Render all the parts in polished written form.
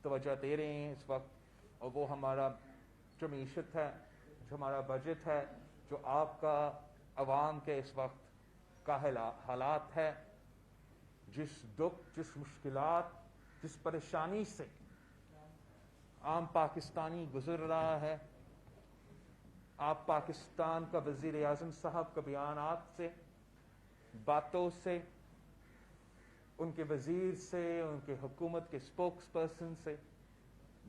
توجہ دے رہے ہیں اس وقت، اور وہ ہمارا جو معیشت ہے، جو ہمارا بجٹ ہے، جو آپ کا عوام کے اس وقت کا حالات ہے، جس دکھ، جس مشکلات، جس پریشانی سے عام پاکستانی گزر رہا ہے. آپ پاکستان کا وزیر اعظم صاحب کا بیانات سے، باتوں سے، ان کے وزیر سے، ان کے حکومت کے سپوکس پرسن سے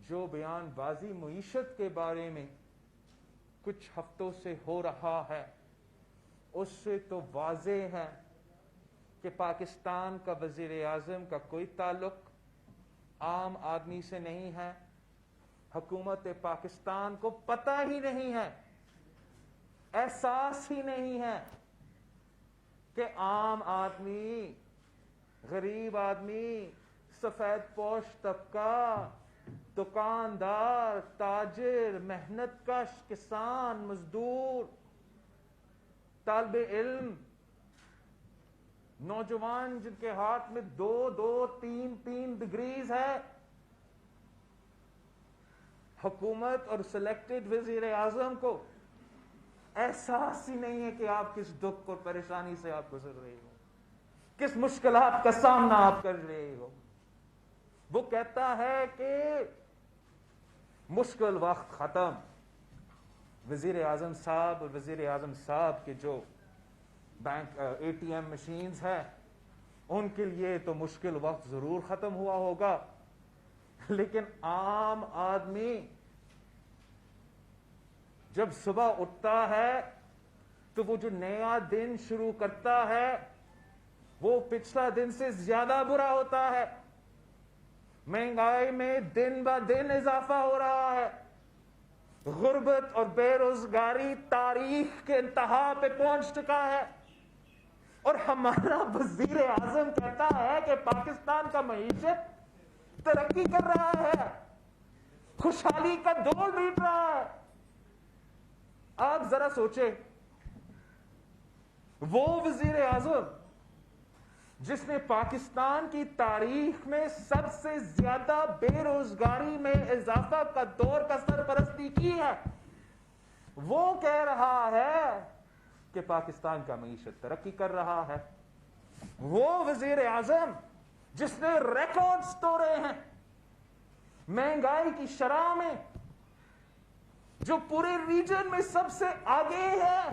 جو بیان بازی معیشت کے بارے میں کچھ ہفتوں سے ہو رہا ہے، اس سے تو واضح ہے کہ پاکستان کا وزیر اعظم کا کوئی تعلق عام آدمی سے نہیں ہے. حکومت پاکستان کو پتہ ہی نہیں ہے، احساس ہی نہیں ہے کہ عام آدمی، غریب آدمی، سفید پوش طبقہ، دکاندار، تاجر، محنت کش، کسان، مزدور، طالب علم، نوجوان جن کے ہاتھ میں 2 3 ڈگریز ہے، حکومت اور سلیکٹڈ وزیر اعظم کو احساس ہی نہیں ہے کہ آپ کس دکھ اور پریشانی سے آپ گزر رہے ہو، کس مشکلات کا سامنا آپ کر رہے ہو. وہ کہتا ہے کہ مشکل وقت ختم. وزیر اعظم صاحب اور وزیر اعظم صاحب کے جو bank A T M machines ہیں، ان کے لیے تو مشکل وقت ضرور ختم ہوا ہوگا، لیکن عام آدمی جب صبح اٹھتا ہے تو وہ جو نیا دن شروع کرتا ہے وہ پچھلا دن سے زیادہ برا ہوتا ہے. مہنگائی میں دن بہ دن اضافہ ہو رہا ہے. غربت اور بے روزگاری تاریخ کے انتہا پہ پہنچ چکا ہے، اور ہمارا وزیر اعظم کہتا ہے کہ پاکستان کا معیشت ترقی کر رہا ہے، خوشحالی کا دور بیت رہا ہے. آپ ذرا سوچیں، وہ وزیر اعظم جس نے پاکستان کی تاریخ میں سب سے زیادہ بے روزگاری میں اضافہ کا دور کا سرپرستی کی ہے، وہ کہہ رہا ہے کہ پاکستان کا معیشت ترقی کر رہا ہے. وہ وزیر اعظم جس نے ریکارڈز توڑے ہیں مہنگائی کی شرح میں، جو پورے ریجن میں سب سے آگے ہے،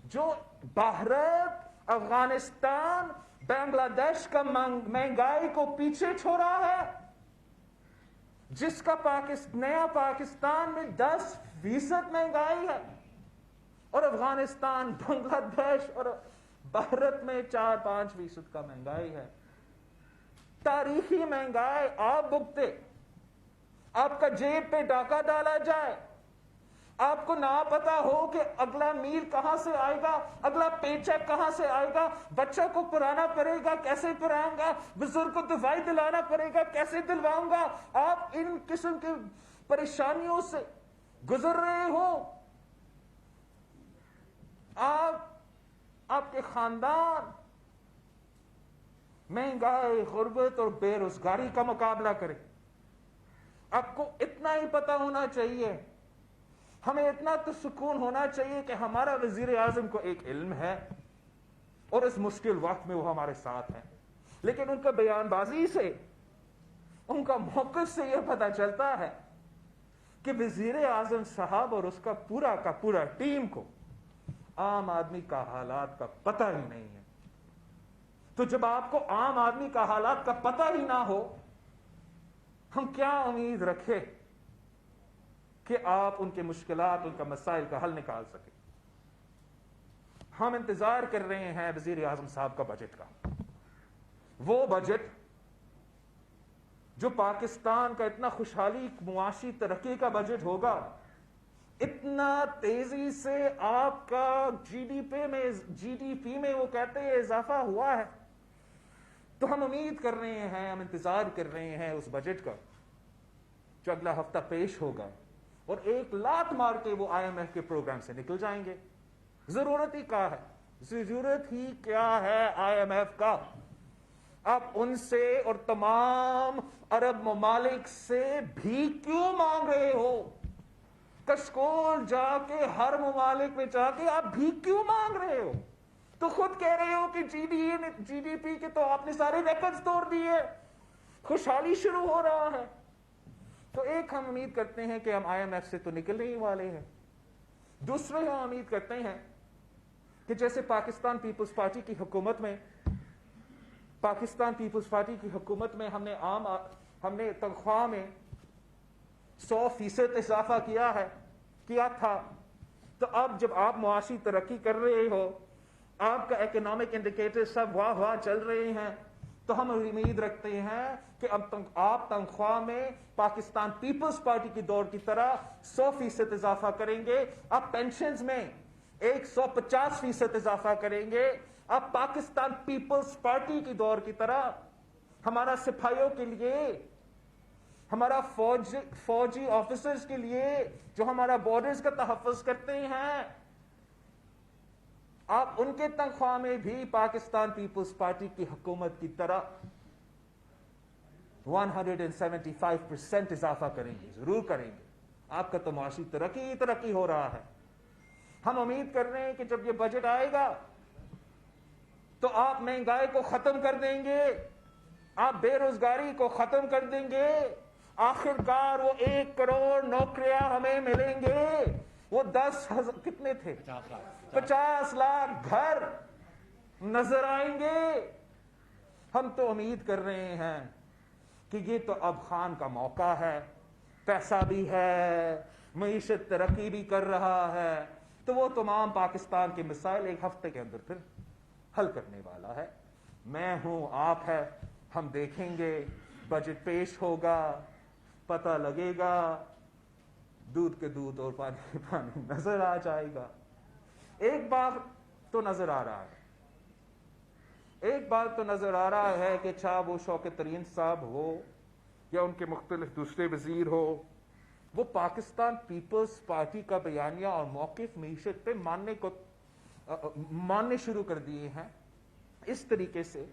جو بھارت، افغانستان، بنگلہ دیش کا مہنگائی کو پیچھے چھوڑا ہے، جس کا نیا پاکستان میں 10% مہنگائی ہے، اور افغانستان، بنگلہ دیش اور بھارت میں 4-5% کا مہنگائی ہے. تاریخی مہنگائی آپ بھگتے، آپ کا جیب پہ ڈاکہ ڈالا جائے، آپ کو نہ پتا ہو کہ اگلا میل کہاں سے آئے گا، اگلا پے چیک کہاں سے آئے گا، بچہ کو پڑھانا پڑے گا کیسے پڑھاؤں گا، بزرگ کو دوائی دلانا پڑے گا کیسے دلواؤں گا. آپ ان قسم کی پریشانیوں سے گزر رہے ہو. آپ کے خاندان مہنگائی، غربت اور بے روزگاری کا مقابلہ کرے. آپ کو اتنا ہی پتا ہونا چاہیے، ہمیں اتنا تو سکون ہونا چاہیے کہ ہمارا وزیر اعظم کو ایک علم ہے اور اس مشکل وقت میں وہ ہمارے ساتھ ہیں. لیکن ان کا بیان بازی سے، ان کا موقف سے یہ پتا چلتا ہے کہ وزیر اعظم صاحب اور اس کا پورا ٹیم کو عام آدمی کا حالات کا پتہ ہی نہیں ہے. تو جب آپ کو عام آدمی کا حالات کا پتہ ہی نہ ہو، ہم کیا امید رکھیں کہ آپ ان کے مشکلات، ان کا مسائل کا حل نکال سکیں. ہم انتظار کر رہے ہیں وزیر اعظم صاحب کا بجٹ کا، وہ بجٹ جو پاکستان کا اتنا خوشحالی معاشی ترقی کا بجٹ ہوگا، اتنا تیزی سے آپ کا جی ڈی پی میں وہ کہتے ہیں اضافہ ہوا ہے. تو ہم امید کر رہے ہیں، ہم انتظار کر رہے ہیں اس بجٹ کا جو اگلا ہفتہ پیش ہوگا، اور ایک لات مار کے وہ آئی ایم ایف کے پروگرام سے نکل جائیں گے. ضرورت ہی کیا ہے آئی ایم ایف کا؟ آپ ان سے اور تمام عرب ممالک سے بھی کیوں مانگ رہے ہو؟ کشکول جا کے ہر ممالک میں جا کے آپ بھی کیوں مانگ رہے ہو؟ تو خود کہہ رہے ہو کہ جی ڈی پی کے تو آپ نے سارے ریکارڈز توڑ دیے، خوشحالی شروع ہو رہا ہے۔ تو ایک ہم امید کرتے ہیں کہ ہم آئی ایم ایف سے تو نکلنے ہی والے ہیں، دوسرے ہم امید کرتے ہیں کہ جیسے پاکستان پیپلز پارٹی کی حکومت میں ہم نے تنخواہ میں 100% اضافہ کیا تھا، تو اب جب آپ معاشی ترقی کر رہے ہو، آپ کا اکنامک انڈیکیٹر سب واہ چل رہے ہیں، تو ہم امید رکھتے ہیں کہ اب آپ تنخواہ میں پاکستان پیپلز پارٹی کی دور کی طرح 100% اضافہ کریں گے، آپ پینشنز میں 150% اضافہ کریں گے، آپ پاکستان پیپلز پارٹی کی دور کی طرح ہمارا سپاہیوں کے لیے، ہمارا فوجی آفیسرز کے لیے جو ہمارا بارڈرز کا تحفظ کرتے ہیں، آپ ان کے تنخواہ میں بھی پاکستان پیپلز پارٹی کی حکومت کی طرح 175% اضافہ کریں گے، ضرور کریں گے۔ آپ کا تو معاشی ترقی ہو رہا ہے۔ ہم امید کر رہے ہیں کہ جب یہ بجٹ آئے گا تو آپ مہنگائی کو ختم کر دیں گے، آپ بے روزگاری کو ختم کر دیں گے، آخر کار وہ 1 کروڑ نوکریاں ہمیں ملیں گے، وہ 10,000 کتنے تھے 50 لاکھ گھر نظر آئیں گے۔ ہم تو امید کر رہے ہیں کہ یہ تو اب خان کا موقع ہے، پیسہ بھی ہے، معیشت ترقی بھی کر رہا ہے، تو وہ تمام پاکستان کے مسائل ایک ہفتے کے اندر پھر حل کرنے والا ہے۔ میں ہوں، آپ ہے، ہم دیکھیں گے، بجٹ پیش ہوگا، پتہ لگے گا، دودھ کے دودھ اور پانی کے پانی نظر آ جائے گا۔ ایک بات تو نظر آ رہا ہے کہ چاہے وہ شوکت ترین صاحب ہو یا ان کے مختلف دوسرے وزیر ہو، وہ پاکستان پیپلز پارٹی کا بیانیہ اور موقف معیشت پہ ماننے شروع کر دیے ہیں، اس طریقے سے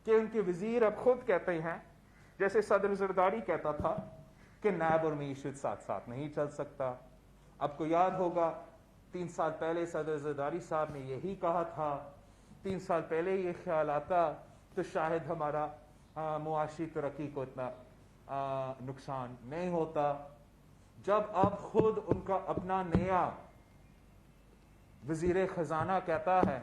کہ ان کے وزیر اب خود کہتے ہیں، جیسے صدر زرداری کہتا تھا کہ نیب اور معیشت ساتھ ساتھ نہیں چل سکتا۔ آپ کو یاد ہوگا 3 سال پہلے صدر زرداری صاحب نے یہی کہا تھا، 3 سال پہلے یہ خیال آتا تو شاید ہمارا معاشی ترقی کو اتنا نقصان نہیں ہوتا۔ جب اب خود ان کا اپنا نیا وزیر خزانہ کہتا ہے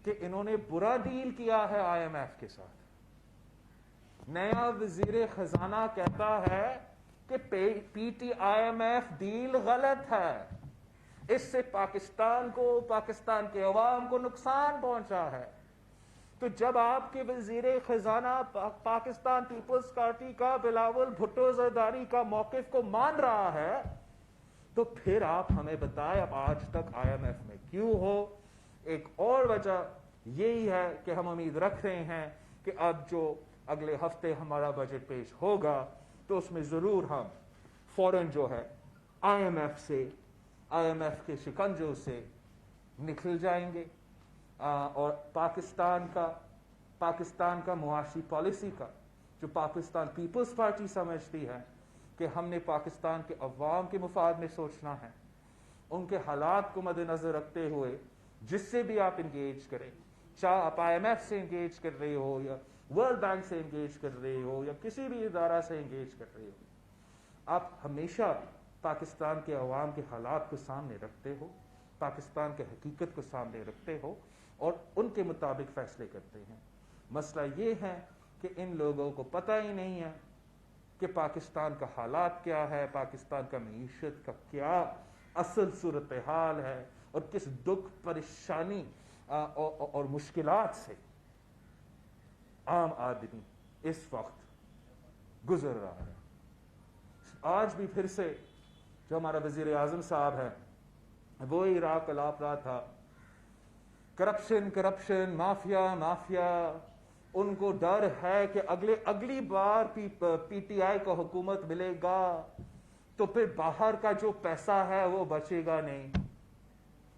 کہ انہوں نے برا ڈیل کیا ہے آئی ایم ایف کے ساتھ، نیا وزیر خزانہ کہتا ہے کہ P T I M F deal غلط ہے، اس سے پاکستان کے عوام کو نقصان پہنچا ہے، تو جب آپ کے وزیر خزانہ پاکستان پیپلز پارٹی کا بلاول بھٹو زرداری کا موقف کو مان رہا ہے، تو پھر آپ ہمیں بتائیں اب آج تک آئی ایم ایف میں کیوں ہو؟ ایک اور وجہ یہی ہے کہ ہم امید رکھ رہے ہیں کہ اب جو اگلے ہفتے ہمارا بجٹ پیش ہوگا تو اس میں ضرور ہم فوراً جو ہے آئی ایم ایف کے شکنجوں سے نکل جائیں گے، اور پاکستان کا معاشی پالیسی کا جو پاکستان پیپلز پارٹی سمجھتی ہے کہ ہم نے پاکستان کے عوام کے مفاد میں سوچنا ہے، ان کے حالات کو مد نظر رکھتے ہوئے جس سے بھی آپ انگیج کریں، چاہے آپ آئی ایم ایف سے انگیج کر رہے ہو یا ورلڈ بینک سے انگیج کر رہے ہو یا کسی بھی ادارہ سے انگیج کر رہے ہو، آپ ہمیشہ پاکستان کے عوام کے حالات کو سامنے رکھتے ہو، پاکستان کے حقیقت کو سامنے رکھتے ہو اور ان کے مطابق فیصلے کرتے ہیں۔ مسئلہ یہ ہے کہ ان لوگوں کو پتہ ہی نہیں ہے کہ پاکستان کا حالات کیا ہے، پاکستان کا معیشت کا کیا اصل صورتحال ہے، اور کس دکھ، پریشانی اور مشکلات سے عام آدمی اس وقت گزر رہا ہے۔ آج بھی پھر سے جو ہمارا وزیر اعظم صاحب ہے وہی راہ کلاپ رہا تھا، کرپشن، مافیا، ان کو ڈر ہے کہ اگلی بار پی ٹی آئی کو حکومت ملے گا تو پھر باہر کا جو پیسہ ہے وہ بچے گا نہیں،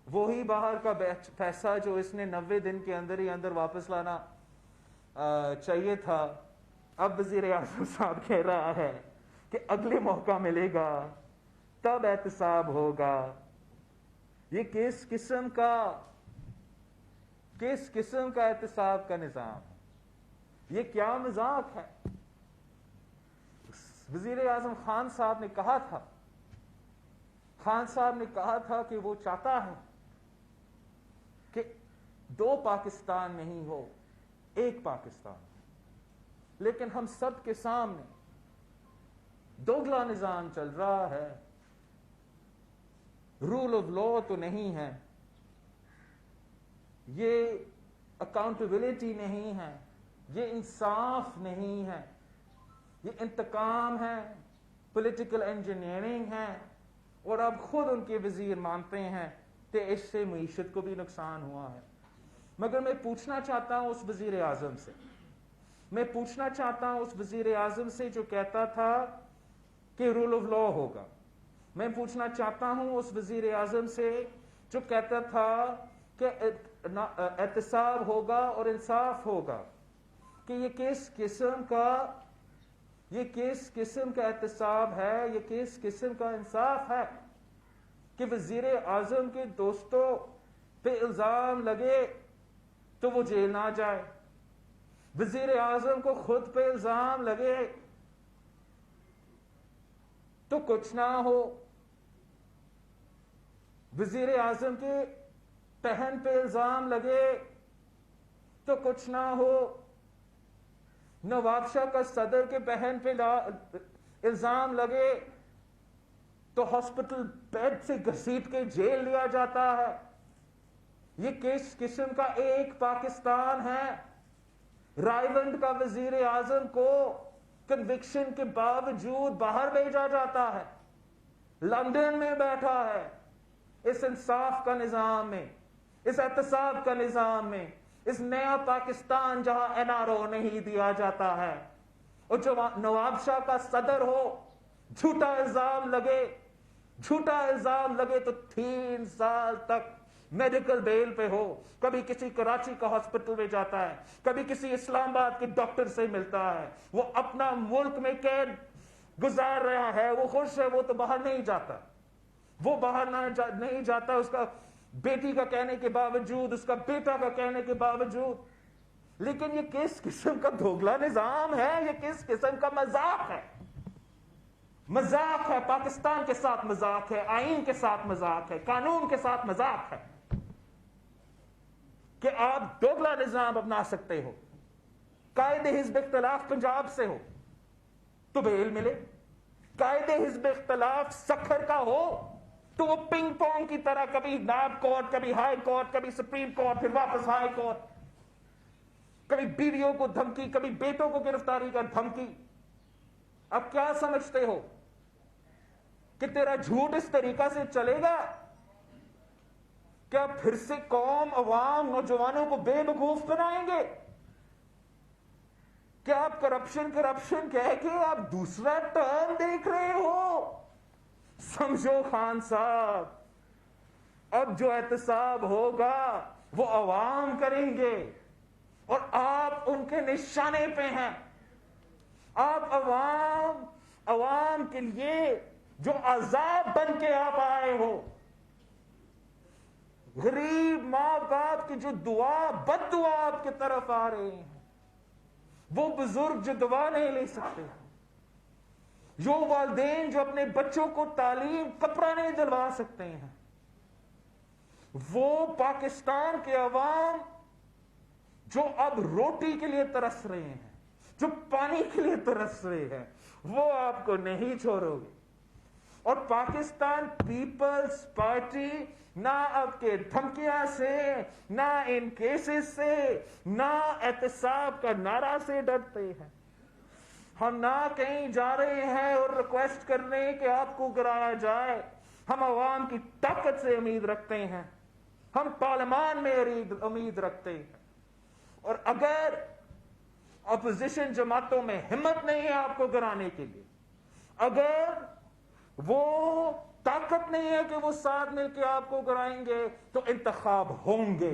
وہی باہر کا پیسہ جو اس نے 90 دن کے اندر ہی اندر واپس لانا چاہیے تھا. اب وزیر اعظم صاحب کہہ رہا ہے کہ اگلے موقع ملے گا تب احتساب ہوگا. یہ کس قسم کا احتساب کا نظام ہے؟ یہ کیا مذاق ہے؟ وزیر اعظم خان صاحب نے کہا تھا کہ وہ چاہتا ہے کہ 2 پاکستان نہیں ہو، ایک پاکستان. لیکن ہم سب کے سامنے دوگلا نظام چل رہا ہے. رول آف لا تو نہیں ہے، یہ اکاؤنٹیبلٹی نہیں ہے، یہ انصاف نہیں ہے، یہ انتقام ہے، پولیٹیکل انجینئرنگ ہے. اور اب خود ان کے وزیر مانتے ہیں کہ اس سے معیشت کو بھی نقصان ہوا ہے. مگر میں پوچھنا چاہتا ہوں اس وزیر اعظم سے جو کہتا تھا کہ رول آف لا ہوگا. میں پوچھنا چاہتا ہوں اس وزیر اعظم سے جو کہتا تھا کہ احتساب ہوگا اور انصاف ہوگا، کہ یہ کس قسم کا احتساب ہے، یہ کس قسم کا انصاف ہے کہ وزیر اعظم کے دوستوں پہ الزام لگے تو وہ جیل نہ جائے، وزیر اعظم کو خود پہ الزام لگے تو کچھ نہ ہو، وزیر اعظم کے بہن پہ الزام لگے تو کچھ نہ ہو، نواب شاہ کا صدر کے بہن پہ الزام لگے تو ہاسپٹل بیڈ سے گھسیٹ کے جیل لیا جاتا ہے. یہ کس قسم کا ایک پاکستان ہے؟ رائیونڈ کا وزیر اعظم کو کنوکشن کے باوجود باہر بھیجا جاتا ہے، لندن میں بیٹھا ہے. اس انصاف کا نظام میں، اس احتساب کا نظام میں، اس نیا پاکستان جہاں NRO نہیں دیا جاتا ہے، اور جو نواب شاہ کا صدر ہو، جھوٹا الزام لگے تو 3 سال تک میڈیکل بیل پہ ہو. کبھی کسی کراچی کا ہاسپٹل میں جاتا ہے، کبھی کسی اسلام آباد کے ڈاکٹر سے ملتا ہے. وہ اپنا ملک میں قید گزار رہا ہے، وہ خوش ہے، وہ تو باہر نہیں جاتا. نہیں جاتا اس کا بیٹی کا کہنے کے باوجود، اس کا بیٹا کا کہنے کے باوجود. لیکن یہ کس قسم کا دوگلا نظام ہے؟ یہ کس قسم کا مذاق ہے؟ مذاق ہے، پاکستان کے ساتھ مذاق ہے، آئین کے ساتھ مذاق ہے، قانون کے ساتھ مذاق ہے کہ آپ دوگلا نظام اپنا سکتے ہو. قائد حزب اختلاف پنجاب سے ہو تو بیل ملے، قائد حزب اختلاف سکھر کا ہو تو وہ پنگ پونگ کی طرح کبھی نائب کورٹ، کبھی ہائی کورٹ، کبھی سپریم کورٹ، پھر واپس ہائی کورٹ، کبھی بیویوں کو دھمکی، کبھی بیٹوں کو گرفتاری کا دھمکی. اب کیا سمجھتے ہو کہ تیرا جھوٹ اس طریقہ سے چلے گا؟ کیا پھر سے قوم، عوام، نوجوانوں کو بے وقوف بنائیں گے؟ کیا آپ کرپشن کہہ کے آپ دوسرا ٹرم دیکھ رہے ہو؟ سمجھو خان صاحب، اب جو احتساب ہوگا وہ عوام کریں گے اور آپ ان کے نشانے پہ ہیں. آپ عوام کے لیے جو عذاب بن کے آپ آئے ہو، غریب ماں باپ کی جو بد دعا آپ کی طرف آ رہے ہیں، وہ بزرگ جو دعا نہیں لے سکتے، جو والدین جو اپنے بچوں کو تعلیم کپڑا نہیں دلوا سکتے ہیں، وہ پاکستان کے عوام جو اب روٹی کے لیے ترس رہے ہیں، جو پانی کے لیے ترس رہے ہیں، وہ آپ کو نہیں چھوڑو گے. اور پاکستان پیپلز پارٹی نہ اب کے دھمکیاں سے، نہ ان کیسز سے، نہ احتساب کا نعرہ سے ڈرتے ہیں. ہم نہ کہیں جا رہے ہیں اور ریکویسٹ کرنے کہ آپ کو گرایا جائے. ہم عوام کی طاقت سے امید رکھتے ہیں، ہم پارلیمان میں امید رکھتے ہیں. اور اگر اپوزیشن جماعتوں میں ہمت نہیں ہے آپ کو گرانے کے لیے، اگر وہ طاقت نہیں ہے کہ وہ ساتھ مل کے آپ کو گرائیں گے، تو انتخاب ہوں گے.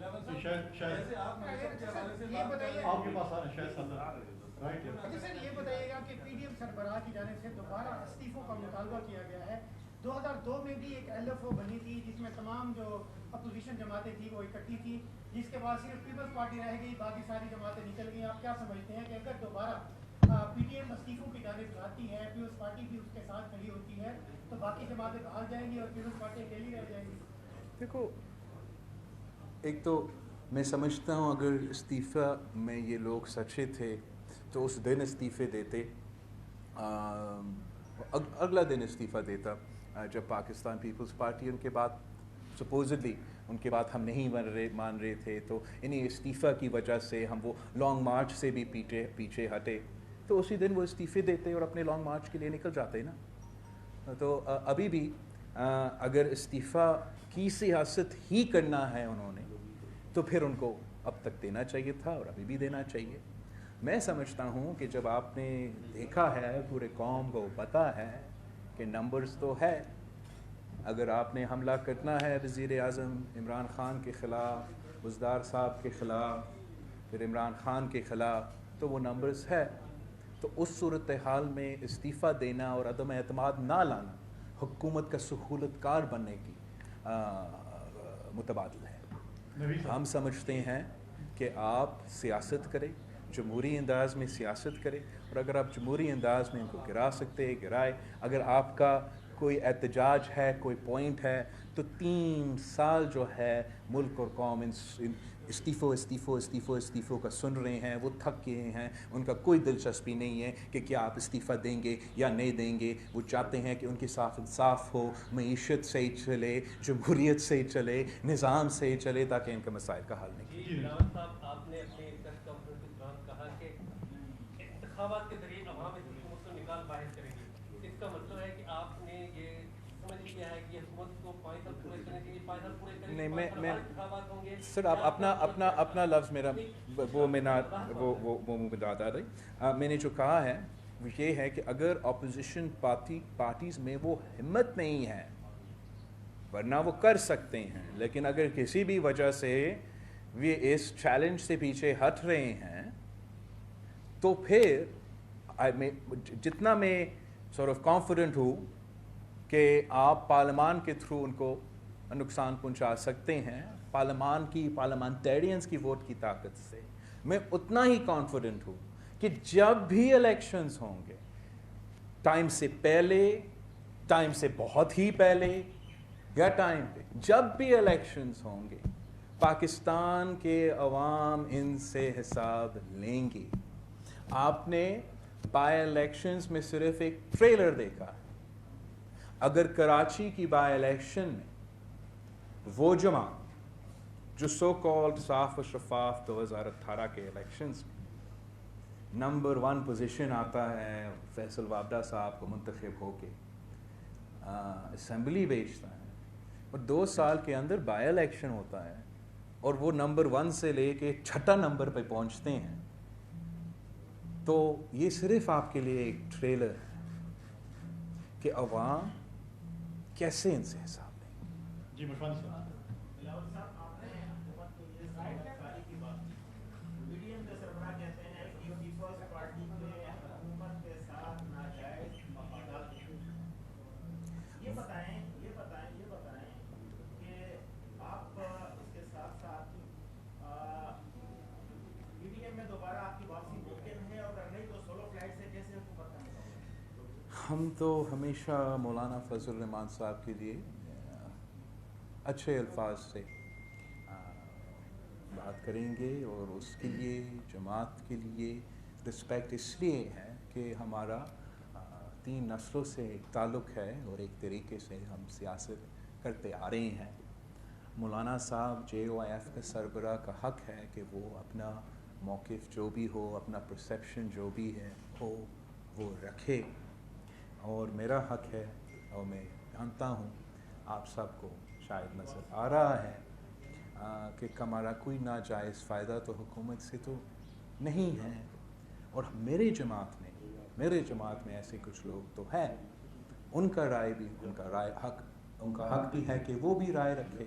آپ کے پاس آ رہے ہیں اچھا سر یہ بتائیے گا کہ پی ڈی ایم سربراہ کی جانب سے دوبارہ استعفوں کا مطالبہ کیا گیا ہے. 2002 میں بھی ایک ایل ایف او بنی تھی جس میں تمام جو اپوزیشن جماعتیں تھیں وہ اکٹھی تھی, جس کے بعد صرف پیپلز پارٹی رہ گئی, باقی ساری جماعتیں نکل گئیں. آپ کیا سمجھتے ہیں کہ اگر دوبارہ پی ڈی ایم استعفوں کی جانب جاتی ہے, پیپلز پارٹی بھی اس کے ساتھ کھڑی ہوتی ہے, تو باقی جماعتیں بھاگ جائیں گی اور پیپلز پارٹی اکیلی رہ جائیں گی؟ دیکھو, ایک تو میں سمجھتا ہوں اگر استعفیٰ میں یہ لوگ سچے تھے تو اس دن استعفے دیتے, اگلا دن استعفیٰ دیتا جب پاکستان پیپلز پارٹی ان کے بعد سپوزڈلی ان کے بعد ہم نہیں مان رہے تھے, تو انہیں استعفیٰ کی وجہ سے ہم وہ لانگ مارچ سے بھی پیچھے ہٹے, تو اسی دن وہ استعفے دیتے اور اپنے لانگ مارچ کے لیے نکل جاتے نا. تو ابھی بھی اگر استعفیٰ کی سیاست ہی کرنا ہے انہوں نے تو پھر ان کو اب تک دینا چاہیے تھا اور ابھی بھی دینا چاہیے. میں سمجھتا ہوں کہ جب آپ نے دیکھا ہے, پورے قوم کو پتہ ہے کہ نمبرز تو ہے, اگر آپ نے حملہ کرنا ہے وزیر اعظم عمران خان کے خلاف, بزدار صاحب کے خلاف, پھر عمران خان کے خلاف, تو وہ نمبرز ہے. تو اس صورتحال میں استعفیٰ دینا اور عدم اعتماد نہ لانا حکومت کا سہولت کار بننے کی متبادل ہے. ہم سمجھتے ہیں کہ آپ سیاست کریں, جمہوری انداز میں سیاست کریں, اور اگر آپ جمہوری انداز میں ان کو گرا سکتے ہیں گرائے. اگر آپ کا کوئی احتجاج ہے, کوئی پوائنٹ ہے, تو 3 سال جو ہے ملک اور قوم استعفوں کا سن رہے ہیں, وہ تھک گئے ہیں, ان کا کوئی دلچسپی نہیں ہے کہ کیا آپ استعفیٰ دیں گے یا نہیں دیں گے. وہ چاہتے ہیں کہ ان کے ساتھ انصاف ہو, معیشت سے ہی چلے, جمہوریت سے ہی چلے, نظام سے ہی چلے, تاکہ ان کے مسائل کا حل نکلے. جی راوت صاحب, آپ نے اپنے پریس کانفرنس کے دوران کہا کہ انتخابات کے ذریعے عوام اس حکومت کو نکال باہر کرے گی. اس کا مطلب ہے کہ آپ نے یہ سمجھ لیا ہے کہ حکومت کو 5 سال پورے کرنے کے لیے 5 سال پورے کرنے کے بعد انتخابات ہوں گے. سر آپ اپنا لفظ میرا وہ میں نہ وہ منہ میں داد آ رہی. میں نے جو کہا ہے وہ یہ ہے کہ اگر اپوزیشن پارٹیز میں وہ ہمت نہیں ہے, ورنہ وہ کر سکتے ہیں, لیکن اگر کسی بھی وجہ سے وہ اس چیلنج سے پیچھے ہٹ رہے ہیں, تو پھر جتنا میں کانفیڈنٹ ہوں کہ آپ پارلیمان کے تھرو ان کو نقصان پہنچا سکتے ہیں, پارلیمانٹیرینز کی ووٹ کی طاقت سے, میں اتنا ہی کانفیڈنٹ ہوں کہ جب بھی الیکشنز ہوں گے, ٹائم سے پہلے, ٹائم سے بہت ہی پہلے, یا ٹائم پہ, جب بھی الیکشنز ہوں گے, پاکستان کے عوام ان سے حساب لیں گی. آپ نے بائی الیکشنز میں صرف ایک ٹریلر دیکھا. اگر کراچی کی بائی الیکشن میں وہ جماعت جو سو کالڈ صاف و شفاف 2018 کے الیکشنز میں نمبر 1 پوزیشن آتا ہے, فیصل وابڈہ صاحب کو منتخب ہو کے اسمبلی بھیجتا ہے, اور 2 سال کے اندر بائی الیکشن ہوتا ہے, اور وہ نمبر 1 سے لے کے 6 نمبر پہ پہنچتے ہیں, تو یہ صرف آپ کے لیے ایک ٹریلر ہے کہ عوام کیسے ان سے حساب لیں. جی مشوان صاحب. ہم تو ہمیشہ مولانا فضل الرحمان صاحب کے لیے اچھے الفاظ سے بات کریں گے, اور اس کے لیے جماعت کے لیے رسپیکٹ اس لیے ہے کہ ہمارا 3 نسلوں سے ایک تعلق ہے, اور ایک طریقے سے ہم سیاست کرتے آ رہے ہیں. مولانا صاحب JOIF کا سربراہ کا حق ہے کہ وہ اپنا موقف جو بھی ہو, اپنا پرسیپشن جو بھی ہے ہو, وہ رکھے, اور میرا حق ہے, اور میں جانتا ہوں آپ سب کو شاید نظر آ رہا ہے کہ ہمارا کوئی ناجائز فائدہ تو حکومت سے تو نہیں ہے. اور میرے جماعت میں ایسے کچھ لوگ تو ہیں, ان کا رائے بھی, ان کا حق بھی ہے کہ وہ بھی رائے رکھے.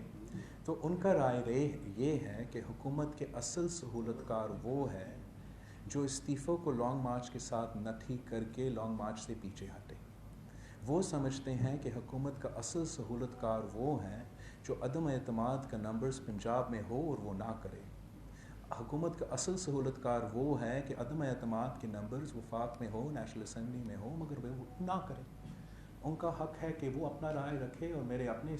تو ان کا رائے یہ ہے کہ حکومت کے اصل سہولت کار وہ ہے جو استعفوں کو لانگ مارچ کے ساتھ نہ ٹھیک کر کے لانگ مارچ سے پیچھے ہٹے. وہ سمجھتے ہیں کہ حکومت کا اصل سہولت کار وہ ہیں جو عدم اعتماد کا نمبرز پنجاب میں ہو اور وہ نہ کرے. حکومت کا اصل سہولت کار وہ ہے کہ عدم اعتماد کے نمبرز وفاق میں ہو, نیشنل اسمبلی میں ہو, مگر وہ نہ کرے. ان کا حق ہے کہ وہ اپنا رائے رکھے, اور میرے اپنے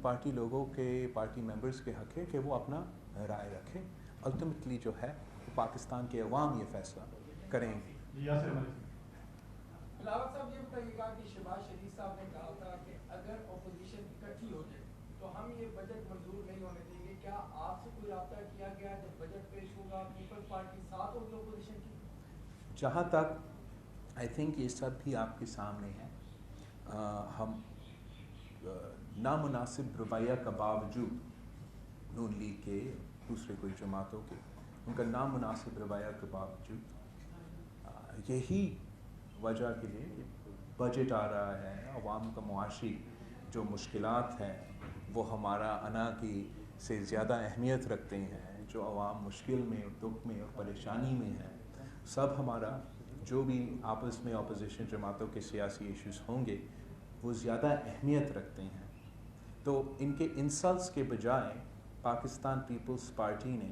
پارٹی لوگوں کے, پارٹی ممبرز کے حق ہے کہ وہ اپنا رائے رکھے. الٹیمیٹلی جو ہے پاکستان کے عوام یہ فیصلہ کریں گے. بلاول صاحب یہ بتائیے گا کہ شہباز شریف صاحب نے کہا تھا کہ اگر اپوزیشن اکٹھی ہو جائے تو ہم یہ بجٹ منظور نہیں ہونے دیں گے. کیا آپ سے کوئی رابطہ کیا گیا جب بجٹ پیش ہوگا پیپلز پارٹی ساتھ ہوگی اپوزیشن کی؟ جہاں تک آئی تھنک یہ سب بھی آپ کے سامنے ہے. ہم نامناسب رویہ کا باوجود نون لیگ کے, دوسرے کوئی جماعتوں کے, ان کا نامناسب رویہ کے باوجود یہی وجہ کے لیے کہ بجٹ آ رہا ہے, عوام کا معاشی جو مشکلات ہیں وہ ہمارا انا کی سے زیادہ اہمیت رکھتے ہیں, جو عوام مشکل میں اور دکھ میں اور پریشانی میں ہیں, سب ہمارا جو بھی آپس میں اپوزیشن جماعتوں کے سیاسی ایشوز ہوں گے وہ زیادہ اہمیت رکھتے ہیں. تو ان کے انسلٹس کے بجائے پاکستان پیپلز پارٹی نے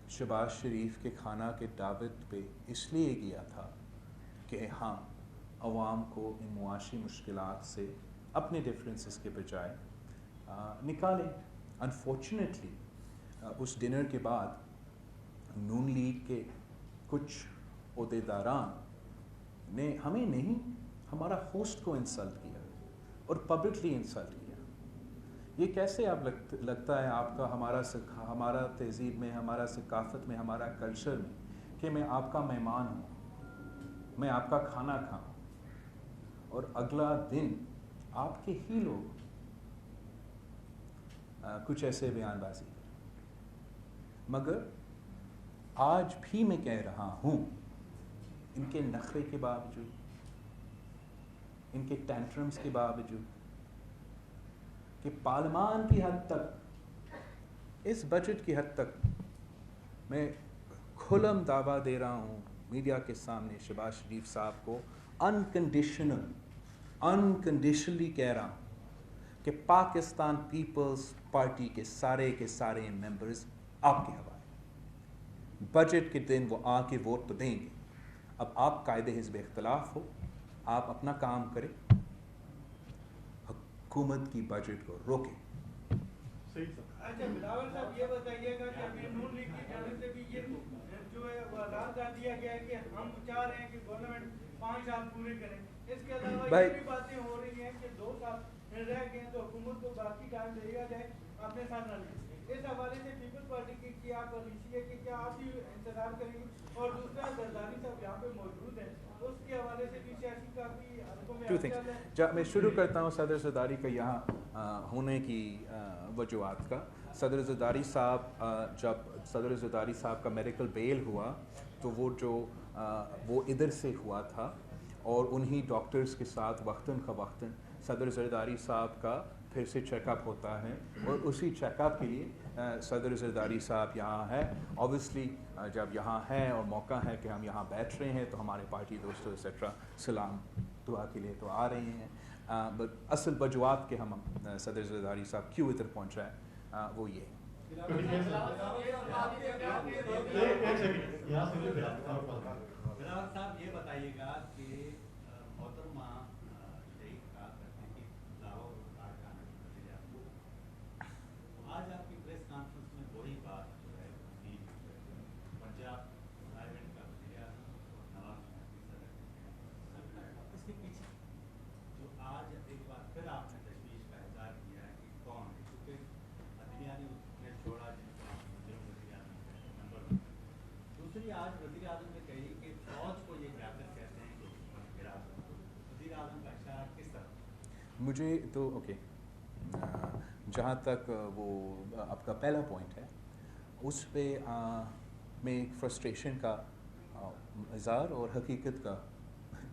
شہباز شریف کے کھانا کے دعوت پہ اس لیے کیا تھا کہ ہاں عوام کو ان معاشی مشکلات سے اپنے ڈفرینسز کے بجائے نکالیں. انفارچونیٹلی اس ڈنر کے بعد نون لیگ کے کچھ عہدیداران نے ہمیں نہیں, ہمارا ہوسٹ کو انسلٹ کیا اور پبلکلی انسلٹ کیا. یہ کیسے آپ لگتا ہے آپ کا ہمارا تہذیب میں, ہمارا ثقافت میں, ہمارا کلچر میں کہ میں آپ کا مہمان ہوں, میں آپ کا کھانا کھاؤں اور اگلا دن آپ کے ہی لوگ کچھ ایسے بیان بازی کریں. مگر آج بھی میں کہہ رہا ہوں ان کے نخرے کے باوجود, ان کے ٹینٹرمز کے باوجود, کہ پارلیمان کی حد تک, اس بجٹ کی حد تک میں کھلم دعویٰ دے رہا ہوں میڈیا کے سامنے شہباز شریف صاحب کو انکنڈیشنلی کہہ رہا ہوں کہ پاکستان پیپلز پارٹی کے سارے ممبرز آپ کے حوالے. بجٹ کے دن وہ آ کے ووٹ تو دیں گے. اب آپ قائد حزب اختلاف ہو, آپ اپنا کام کریں, حکومت کی بجٹ کو روکیں. اچھا بلاول صاحب یہ بتائیے گا کہ ابھی نون لیگ کی جانب سے بھی یہ جو ہے وہ اعلان کر دیا گیا ہے کہ ہم چاہ رہے ہیں کہ گورنمنٹ 5 سال پورے کریں. اس کے علاوہ یہ بھی باتیں ہو رہی ہیں کہ 2 سال رہ گئے تو حکومت کو باقی ٹائم دیا جائے اپنے ساتھ نہ لیں. اس حوالے سے پیپلز پارٹی کی کیا پالیسی ہے کہ کیا آپ بھی انتظار کریں گے؟ اور دوسرا زرداری صاحب یہاں پہ موجود ہیں, اس کے حوالے سے بھی سیاسی کافی حلقوں میں میں شروع کرتا ہوں صدر زرداری کا یہاں ہونے کی وجوہات کا. صدر زرداری صاحب, جب صدر زرداری صاحب کا میڈیکل بیل ہوا تو وہ ادھر سے ہوا تھا اور انہی ڈاکٹرز کے ساتھ وقتاً فوقتاً صدر زرداری صاحب کا پھر سے چیک اپ ہوتا ہے, اور اسی چیک اپ کے لیے صدر زرداری صاحب یہاں ہے. اوبیسلی جب یہاں ہے اور موقع ہے کہ ہم یہاں بیٹھ رہے ہیں تو ہمارے پارٹی دوستوں ایٹسٹرا سلام دعا کے لیے تو آ رہے ہیں. بٹ اصل وجوہات کہ ہم صدر زرداری صاحب کیوں ادھر پہنچا ہے وہ یہ ہے. بلاول صاحب یہ بتائیے گا کہ محترمہ شیخ کہا کرتے ہیں کہ لاہور کارخانہ کی وزیر اعظم, آج آپ کی پریس کانفرنس میں وہی بات جو ہے پنجاب پارلیمنٹ کا وزیر اعظم اور نواز شریف صدر, اس کے پیچھے جو آج ایک بار پھر آپ نے تشویش کا اظہار کیا ہے کہ کون ہے, کیونکہ عدلیہ نے چھوڑا جن کو آپ وزیر اعظم نمبر 1. دوسری آج وزیر اعظم نے کہی کہ فوج کو یہ کیا کہتے ہیں کہ گرا دو. وزیر اعظم کا اشارہ کس طرح؟ مجھے تو اوکے, جہاں تک وہ آپ کا پہلا پوائنٹ ہے اس پہ میں ایک فرسٹریشن کا اظہار اور حقیقت کا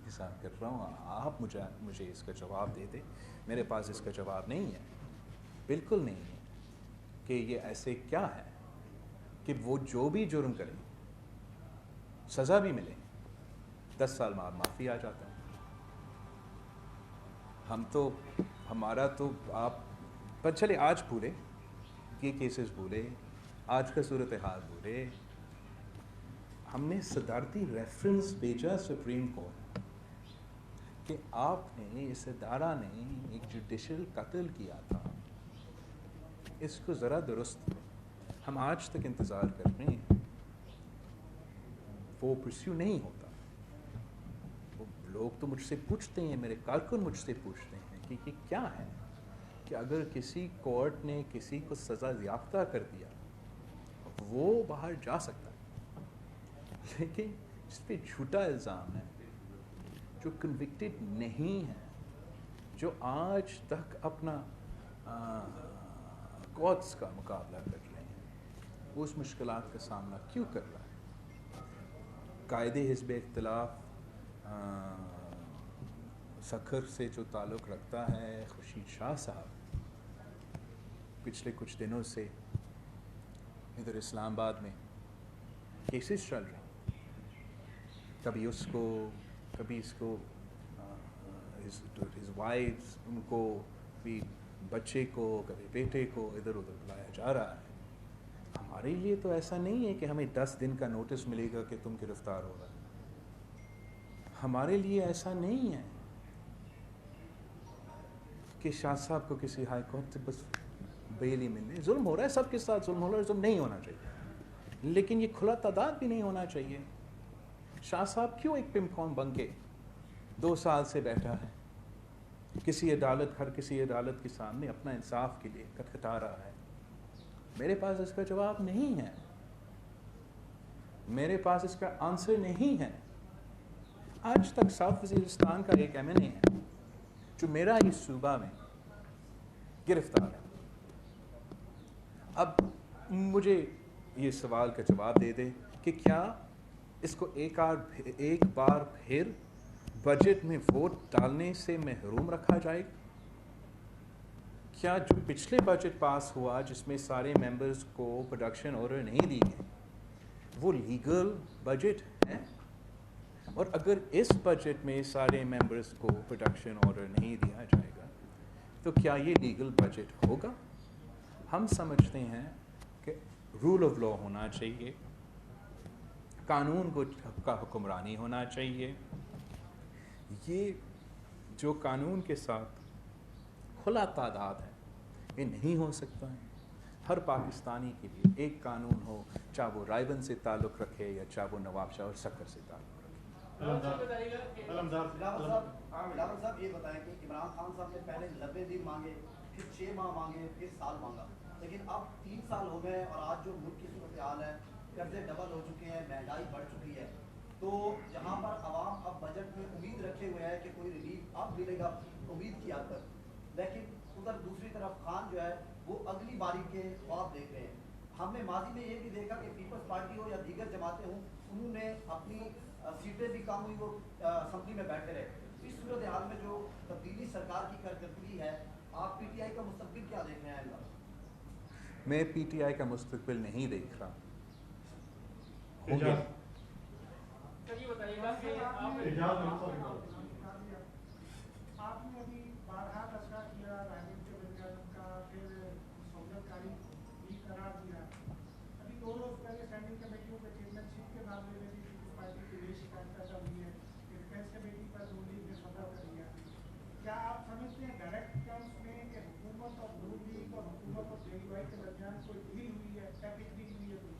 اظہار کر رہا ہوں. آپ مجھے اس کا جواب دے دیں, میرے پاس اس کا جواب نہیں ہے, بالکل نہیں ہے. کہ یہ ایسے کیا ہے کہ وہ جو بھی جرم کرے سزا بھی ملے 10 سال بعد معافی آ جاتا ہے. ہم تو ہمارا تو آپ پر چلے آج بھولے یہ کیسز بھولے, آج کا صورتحال بھولے. ہم نے صدارتی ریفرنس بھیجا سپریم کورٹ کہ آپ نے, اس ادارہ نے ایک جوڈیشل قتل کیا تھا, اس کو ذرا درست. ہم آج تک انتظار کر رہے ہیں, وہ پرسیو نہیں ہوتا. وہ لوگ تو مجھ سے پوچھتے ہیں, میرے کارکن مجھ سے پوچھتے ہیں کہ یہ کیا ہے کہ اگر کسی کورٹ نے کسی کو سزا یافتہ کر دیا وہ باہر جا سکتا ہے, لیکن جس پہ جھوٹا الزام ہے, جو کنوکٹڈ نہیں ہے, جو آج تک اپنا کورٹس کا مقابلہ کر رہے ہیں, وہ اس مشکلات کا سامنا کیوں کر رہا ہے؟ قائد حزب اختلاف سکھر سے جو تعلق رکھتا ہے خورشید شاہ صاحب, پچھلے کچھ دنوں سے ادھر اسلام آباد میں کیسز چل رہے ہیں, کبھی اس کو, کبھی اس کو, his wives, ان کو بھی, بچے کو, کبھی بیٹے کو ادھر ادھر بلایا جا رہا ہے. ہمارے لیے تو ایسا نہیں ہے کہ ہمیں 10 دن کا نوٹس ملے گا کہ تم گرفتار ہو رہا ہے. ہمارے لیے ایسا نہیں ہے کہ شاہ صاحب کو کسی ہائی کورٹ سے بس بیل ہی ملنے. ظلم ہو رہا ہے, سب کے ساتھ ظلم ہو رہا ہے, ظلم نہیں ہونا چاہیے, لیکن یہ کھلا تعداد بھی نہیں ہونا چاہیے. شاہ صاحب کیوں ایک پمپون بن کے 2 سال سے بیٹھا ہے کسی عدالت, ہر کسی عدالت کے سامنے اپنا انصاف کے لیے کٹکھٹا رہا ہے؟ میرے پاس اس کا جواب نہیں ہے, میرے پاس اس کا آنسر نہیں ہے. آج تک ساؤتھ وزیرستان کا ایک ایم این اے ہے جو میرا ہی صوبہ میں گرفتار ہے. اب مجھے یہ سوال کا جواب دے دے کہ کیا اس کو ایک بار پھر بجٹ میں ووٹ ڈالنے سے محروم رکھا جائے گا؟ کیا جو پچھلے بجٹ پاس ہوا جس میں سارے ممبرز کو پروڈکشن آرڈر نہیں دی گئی, وہ لیگل بجٹ ہے؟ اور اگر اس بجٹ میں سارے ممبرز کو پروڈکشن آرڈر نہیں دیا جائے گا تو کیا یہ لیگل بجٹ ہوگا؟ ہم سمجھتے ہیں کہ رول آف لا ہونا چاہیے, قانون کا حکمرانی ہونا چاہیے. یہ جو قانون کے ساتھ کھلا تعداد ہے یہ نہیں ہو سکتا ہے. ہر پاکستانی کے لیے ایک قانون ہو, چاہے وہ رائے بند سے تعلق رکھے یا چاہے وہ نواب شاہ اور سکر سے تعلق رکھے. بلاول صاحب یہ بتائیں کہ عمران خان صاحب نے پہلے 90 دن مانگے, پھر 6 ماہ مانگے, پھر سال مانگا, لیکن اب 3 سال ہو گئے اور آج جو ملک کی صورتحال ہے, قرضے ڈبل ہو چکے ہیں, مہنگائی بڑھ چکی ہے, تو جہاں پر عوام اب بجٹ میں امید رکھے ہوئے ہے کہ کوئی ریلیف اب ملے گا امید کی حد تک, لیکن ادھر دوسری طرف خان جو ہے وہ اگلی باری کے خواب دیکھ رہے ہیں. ہم نے ماضی میں یہ بھی دیکھا کہ پیپلز پارٹی ہو یا دیگر جماعتیں ہوں, انہوں نے اپنی سیٹیں بھی کم ہوئی, وہ اسمبلی میں بیٹھے رہے. اس صورتحال میں جو تبدیلی سرکار کی کارکردگی ہے, آپ پی ٹی آئی کا مستقبل کیا دیکھ رہے ہیں؟ میں پی ٹی آئی کا مستقبل نہیں دیکھ رہا. یہ بتائیے گا کہ آپ نے ابھی بارہا تذکرہ کیا راجنیتی وزیراعظم کا, پھر سہولت کاری بھی قرار دیا. ابھی 2 روز پہلے اسٹینڈنگ کمیٹیوں کے چیئرمین شپ کے معاملے میں بھی پیپلز پارٹی کی یہ شکایت پیدا ہوئی ہے کہ ڈیفینس کمیٹی پر نون لیگ نے سودا کر دیا. کیا آپ سمجھتے ہیں ڈائریکٹ ٹرمس میں کہ حکومت اور نون لیگ اور حکومت اور جے ڈی وائی کے درمیان کوئی ڈیل ہوئی ہے, پیکج ڈیل ہوئی ہے کوئی؟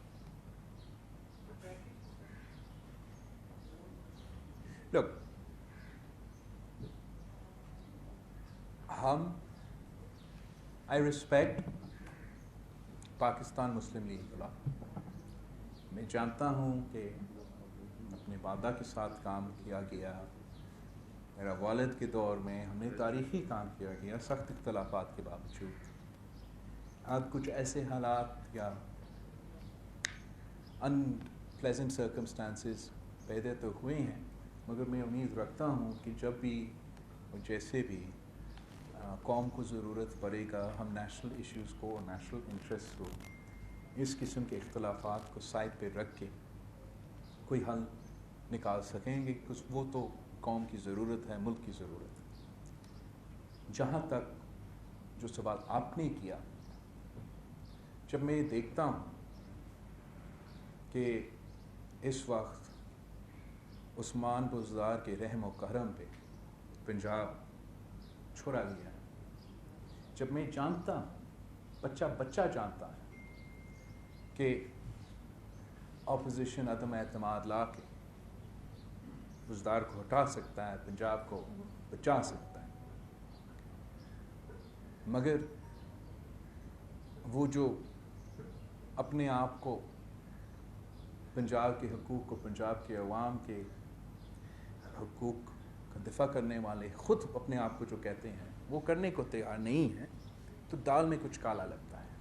Look, I respect Pakistan Muslim league والا. میں جانتا ہوں کہ اپنے والدہ کے ساتھ کام کیا گیا, میرا والد کے دور میں ہم نے تاریخی کام کیا گیا سخت اختلافات کے باوجود. اب کچھ ایسے حالات یا unpleasant circumstances پیدا تو ہوئے ہیں, مگر میں امید رکھتا ہوں کہ جب بھی جیسے بھی قوم کو ضرورت پڑے گا ہم نیشنل ایشوز کو نیشنل انٹرسٹ کو اس قسم کے اختلافات کو سائڈ پہ رکھ کے کوئی حل نکال سکیں گے، وہ تو قوم کی ضرورت ہے، ملک کی ضرورت ہے۔ جہاں تک جو سوال آپ نے کیا، جب میں یہ دیکھتا ہوں کہ اس وقت عثمان بزدار کے رحم و کرم پہ پنجاب چھوڑا گیا، جب میں جانتا ہوں، بچہ جانتا ہے کہ اپوزیشن عدم اعتماد لا کے بزدار کو ہٹا سکتا ہے، پنجاب کو بچا سکتا ہے، مگر وہ جو اپنے آپ کو پنجاب کے حقوق کو، پنجاب کے عوام کے حقوق کا دفاع کرنے والے خود اپنے آپ کو جو کہتے ہیں وہ کرنے کو تیار نہیں ہیں، تو دال میں کچھ کالا لگتا ہے،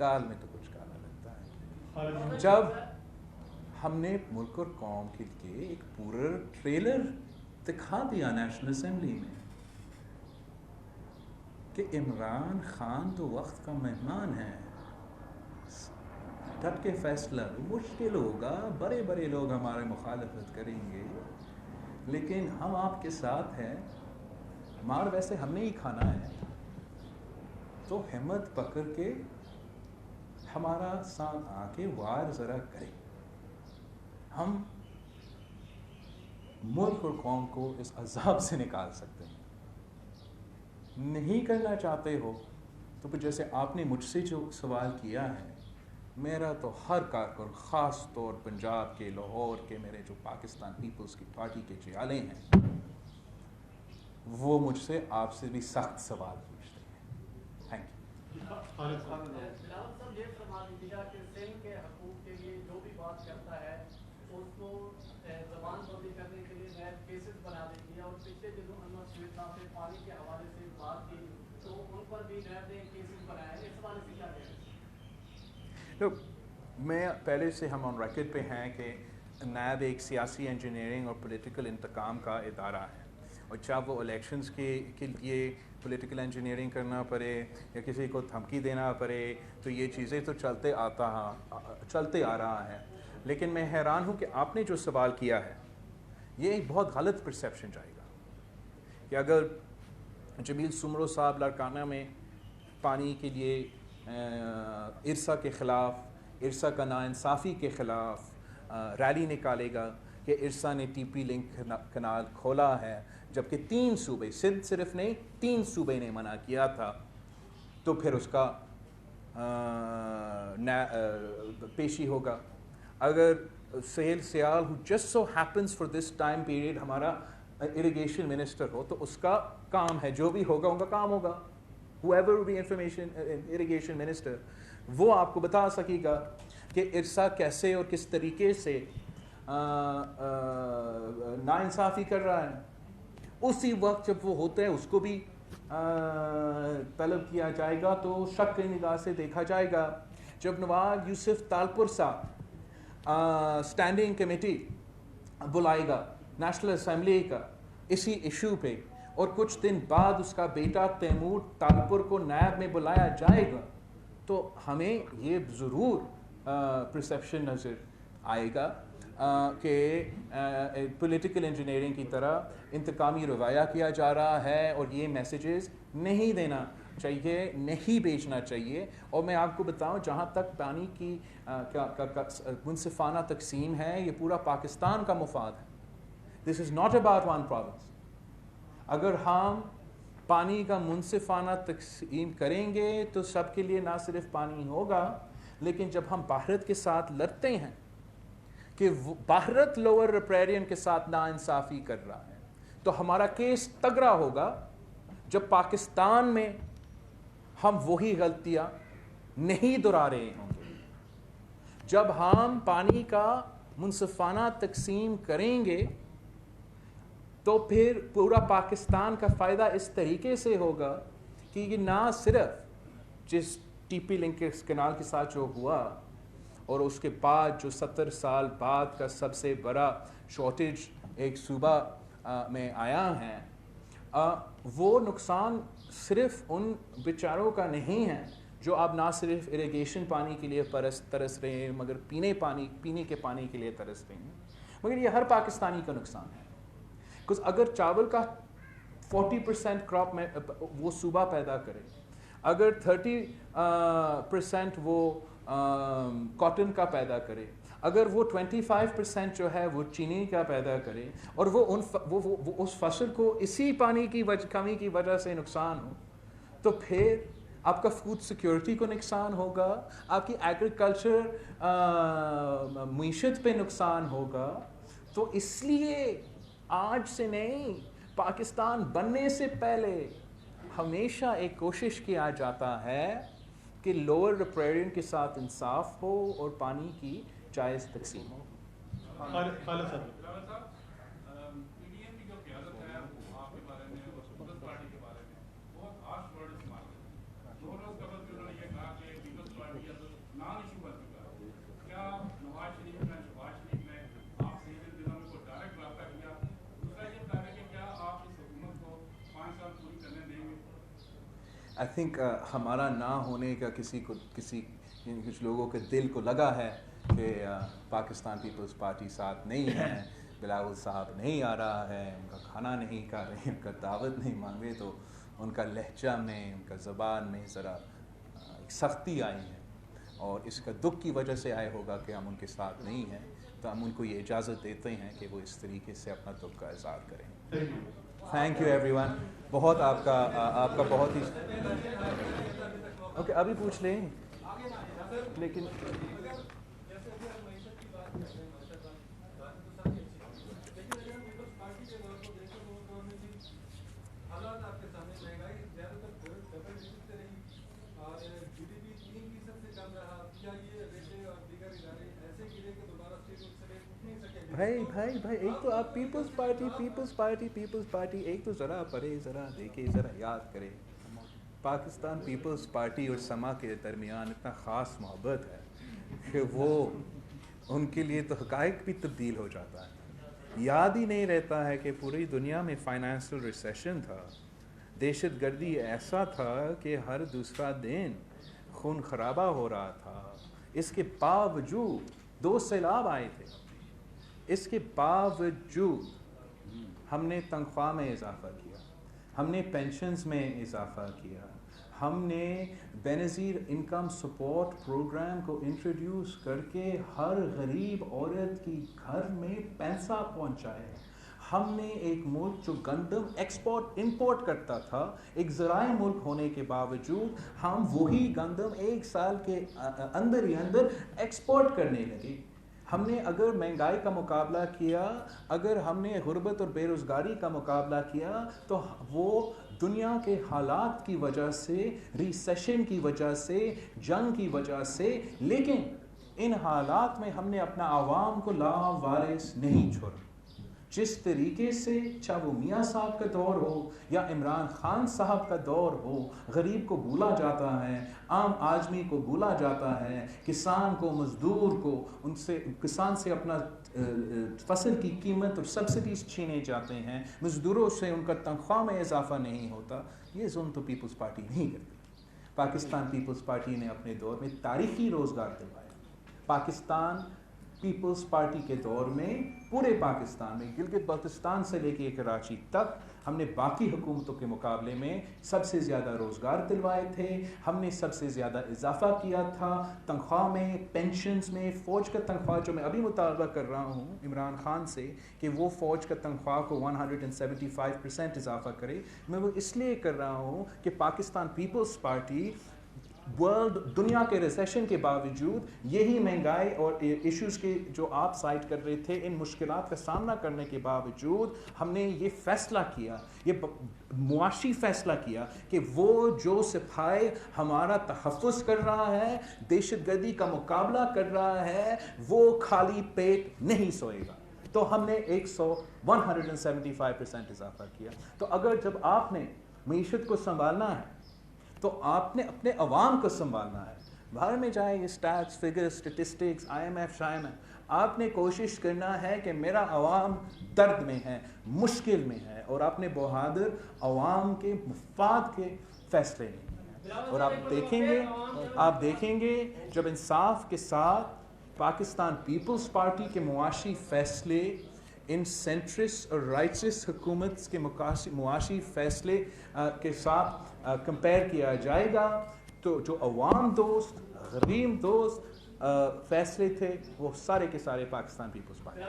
دال میں تو کچھ کالا لگتا ہے۔ جب ہم نے ملک اور قوم کے لیے ایک پورا ٹریلر دکھا دیا نیشنل اسمبلی میں کہ عمران خان تو وقت کا مہمان ہے، ڈٹ کے فیصلہ مشکل ہوگا، بڑے بڑے لوگ ہمارے مخالفت کریں گے، لیکن ہم آپ کے ساتھ ہیں، مار ویسے ہم نے ہی کھانا ہے، تو ہمت پکڑ کے ہمارا ساتھ آ کے وار ذرا کریں، ہم ملک اور قوم کو اس عذاب سے نکال سکتے ہیں۔ نہیں کرنا چاہتے ہو تو پھر جیسے آپ نے مجھ سے جو سوال کیا ہے، میرا تو ہر کارکن، خاص طور پنجاب کے، لاہور کے، میرے جو پاکستان پیپلز کی پارٹی کے جیالے ہیں، وہ مجھ سے آپ سے بھی سخت سوال پوچھتے ہیں۔ Thank you. بلاول صاحب یہ فرما دیجیے گا کہ سندھ کے حقوق کے لیے جو بھی بات کرتا ہے اس کو زبان بندی کرنے کے لیے نئے کیسز بنا دیتی ہے، اور پچھلے دنوں انور سویت صاحب نے پانی کے حوالے سے بات کی تو ان پر بھی نئے کیسز بنائے ہیں، اس حوالے سے کیا کہہ رہے ہیں؟ میں پہلے سے ہم آن ریکارڈ پہ ہیں کہ نیب ایک سیاسی انجینئرنگ اور پولیٹیکل انتقام کا ادارہ ہے، اور چاہے وہ الیکشنز کے لیے پولیٹیکل انجینئرنگ کرنا پڑے یا کسی کو دھمکی دینا پڑے، تو یہ چیزیں تو چلتے آ رہا ہے۔ لیکن میں حیران ہوں کہ آپ نے جو سوال کیا ہے یہ ایک بہت غلط پرسیپشن جائے گا کہ اگر جمیل سمرو صاحب لاڑکانہ میں پانی کے لیے ارسا کے خلاف، ارسا کا ناانصافی کے خلاف ریلی نکالے گا کہ ارسا نے ٹی پی لنک کنال کھولا ہے، جبکہ 3 صوبے، سندھ صرف نہیں 3 صوبے نے منع کیا تھا، تو پھر اس کا پیشی ہوگا۔ اگر سہیل سیال who just so happens for this time period ہمارا اریگیشن منسٹر ہو تو اس کا کام ہے، جو بھی ہوگا ان کا کام ہوگا، whoever will be irrigation minister، وہ آپ کو بتا سکے گا کہ ارسا کیسے اور کس طریقے سے ناانصافی کر رہا ہے۔ اسی وقت جب وہ ہوتا ہے اس کو بھی طلب کیا جائے گا، تو شک کی نگاہ سے دیکھا جائے گا۔ جب نواب یوسف تالپور صاحب اسٹینڈنگ کمیٹی بلائے گا نیشنل اسمبلی کا اسی ایشو پہ، اور کچھ دن بعد اس کا بیٹا تیمور تالپور کو نیب میں بلایا جائے گا، تو ہمیں یہ ضرور پرسیپشن نظر آئے گا کہ پولیٹیکل انجینئرنگ کی طرح انتقامی رویہ کیا جا رہا ہے، اور یہ میسیجز نہیں دینا چاہیے، نہیں بیچنا چاہیے۔ اور میں آپ کو بتاؤں، جہاں تک پانی کی منصفانہ تقسیم ہے، یہ پورا پاکستان کا مفاد ہے۔ This is not about one province. اگر ہم پانی کا منصفانہ تقسیم کریں گے تو سب کے لیے نہ صرف پانی ہوگا، لیکن جب ہم بھارت کے ساتھ لڑتے ہیں کہ بھارت لوور ریپیرین کے ساتھ ناانصافی کر رہا ہے، تو ہمارا کیس تگڑا ہوگا جب پاکستان میں ہم وہی غلطیاں نہیں دہرا رہے ہوں گے۔ جب ہم پانی کا منصفانہ تقسیم کریں گے تو پھر پورا پاکستان کا فائدہ اس طریقے سے ہوگا کہ یہ نہ صرف جس ٹی پی لنک کینال کے ساتھ جو ہوا، اور اس کے بعد جو 70 سال بعد کا سب سے بڑا شارٹیج ایک صوبہ میں آیا ہے، وہ نقصان صرف ان بیچاروں کا نہیں ہے جو اب نہ صرف اریگیشن پانی کے لیے ترس رہے ہیں مگر پینے کے پانی کے لیے ترس رہے ہیں، مگر یہ ہر پاکستانی کا نقصان ہے. کچھ اگر چاول کا 40% کراپ میں وہ صوبہ پیدا کرے، اگر 30% وہ کاٹن کا پیدا کرے، اگر وہ 25% جو ہے وہ چینی کا پیدا کرے، اور وہ اس فصل کو اسی پانی کی کمی کی وجہ سے نقصان ہو، تو پھر آپ کا فوڈ سیکیورٹی کو نقصان ہوگا، آپ کی ایگریکلچر معیشت پہ نقصان ہوگا. تو اس لیے آج سے نہیں، پاکستان بننے سے پہلے ہمیشہ ایک کوشش کیا جاتا ہے کہ لوور ریپریرین کے ساتھ انصاف ہو اور پانی کی جائز تقسیم ہو. خالد صاحب PDM کی جو قیادت ہے آپ کے بارے میں اور پیپلز پارٹی کے بارے میں بہت ہارش ورڈ استعمال کرتے ہیں. 2 روز قبل بھی انہوں نے یہ کہا کہ پیپلز پارٹی اب نان ایشو بن چکا ہے. کیا نواز شریف نے شہباز شریف نے آپ سے ان دنوں میں کوئی ڈائریکٹ رابطہ کیا؟ دوسرا یہ بتا رہے کہ کیا آپ اس حکومت کو 5 سال پوری کرنے دیں گے؟ آئی تھنک ہمارا نہ ہونے کا کچھ لوگوں کے دل کو لگا ہے کہ پاکستان پیپلز پارٹی ساتھ نہیں ہے، بلاول صاحب نہیں آ رہا ہے، ان کا کھانا نہیں کھا رہے، ان کا دعوت نہیں مانگ رہے، تو ان کا لہجہ میں، ان کا زبان میں ذرا سختی آئی ہے، اور اس کا دکھ کی وجہ سے آئے ہوگا کہ ہم ان کے ساتھ نہیں ہیں. تو ہم ان کو یہ اجازت دیتے ہیں کہ وہ اس طریقے سے اپنا دکھ کا اظہار کریں. Thank you every one. بہت آپ کا بہت ہی اوکے ابھی پوچھ لیں لیکن حالات آپ کے سامنے مہنگائی زیادہ تر ڈبل ڈجٹ سے رہی اور GDP 3% سے کم رہا. کیا یہ ریٹے اور دیگر ادارے ایسے گرے کہ دوبارہ اسٹیٹ سے اٹھ نہیں سکے؟ بھائی ایک تو آپ پیپلز پارٹی ایک تو ذرا پڑھے، ذرا دیکھے، ذرا یاد کرے. پاکستان پیپلز پارٹی اور سما کے درمیان اتنا خاص محبت ہے کہ وہ ان کے لیے تو حقائق بھی تبدیل ہو جاتا ہے. یاد ہی نہیں رہتا ہے کہ پوری دنیا میں فائنانشل ریسیشن تھا، دہشت گردی ایسا تھا کہ ہر دوسرا دن خون خرابہ ہو رہا تھا. اس کے باوجود 2 سیلاب آئے تھے، اس کے باوجود ہم نے تنخواہ میں اضافہ کیا، ہم نے پینشنز میں اضافہ کیا، ہم نے بینظیر انکم سپورٹ پروگرام کو انٹروڈیوس کر کے ہر غریب عورت کی گھر میں پیسہ پہنچایا. ہم نے ایک ملک جو گندم ایکسپورٹ امپورٹ کرتا تھا، ایک زرعی ملک ہونے کے باوجود ہم وہی گندم 1 سال کے اندر ہی اندر ایکسپورٹ کرنے لگے. ہم نے اگر مہنگائی کا مقابلہ کیا، اگر ہم نے غربت اور بے روزگاری کا مقابلہ کیا، تو وہ دنیا کے حالات کی وجہ سے، ریسیشن کی وجہ سے، جنگ کی وجہ سے، لیکن ان حالات میں ہم نے اپنا عوام کو لاوارث نہیں چھوڑا. جس طریقے سے چاہے وہ میاں صاحب کا دور ہو یا عمران خان صاحب کا دور ہو، غریب کو بھولا جاتا ہے، عام آدمی کو بھولا جاتا ہے، کسان کو، مزدور کو، کسان سے اپنا فصل کی قیمت اور سبسڈیز چھینے جاتے ہیں، مزدوروں سے ان کا تنخواہ میں اضافہ نہیں ہوتا. یہ ظلم تو پیپلز پارٹی نہیں کرتی. پاکستان پیپلز پارٹی نے اپنے دور میں تاریخی روزگار دلوایا. پاکستان پیپلز پارٹی کے دور میں پورے پاکستان میں گلگت بلتستان سے لے کے کراچی تک ہم نے باقی حکومتوں کے مقابلے میں سب سے زیادہ روزگار دلوائے تھے. ہم نے سب سے زیادہ اضافہ کیا تھا تنخواہ میں، پینشنز میں. فوج کا تنخواہ جو میں ابھی مطالبہ کر رہا ہوں عمران خان سے کہ وہ فوج کا تنخواہ کو 175% اضافہ کرے، میں وہ اس لیے کر رہا ہوں کہ پاکستان پیپلز پارٹی دنیا کے ریسیشن کے باوجود یہی مہنگائی اور ایشوز کے جو آپ سائٹ کر رہے تھے، ان مشکلات کا سامنا کرنے کے باوجود ہم نے یہ فیصلہ کیا، یہ معاشی فیصلہ کیا کہ وہ جو سپاہی ہمارا تحفظ کر رہا ہے، دہشت گردی کا مقابلہ کر رہا ہے، وہ خالی پیٹ نہیں سوئے گا. تو ہم نے 175% اضافہ کیا. تو اگر جب آپ نے معیشت کو سنبھالنا ہے تو آپ نے اپنے عوام کو سنبھالنا ہے. باہر میں جائے یہ اسٹیٹس فگر اسٹیٹسٹکس IMF شائمف آپ نے کوشش کرنا ہے کہ میرا عوام درد میں ہے مشکل میں ہے اور آپ نے بہادر عوام کے مفاد کے فیصلے لینے ہیں اور آپ دیکھیں گے جب انصاف کے ساتھ پاکستان پیپلز پارٹی کے معاشی فیصلے ان سینٹرسٹ اور رائٹسٹ حکومت کے معاشی فیصلے کے ساتھ کمپیئر کیا جائے گا تو جو عوام دوست غریب دوست فیصلے تھے وہ سارے کے سارے پاکستان پیپلز پارٹی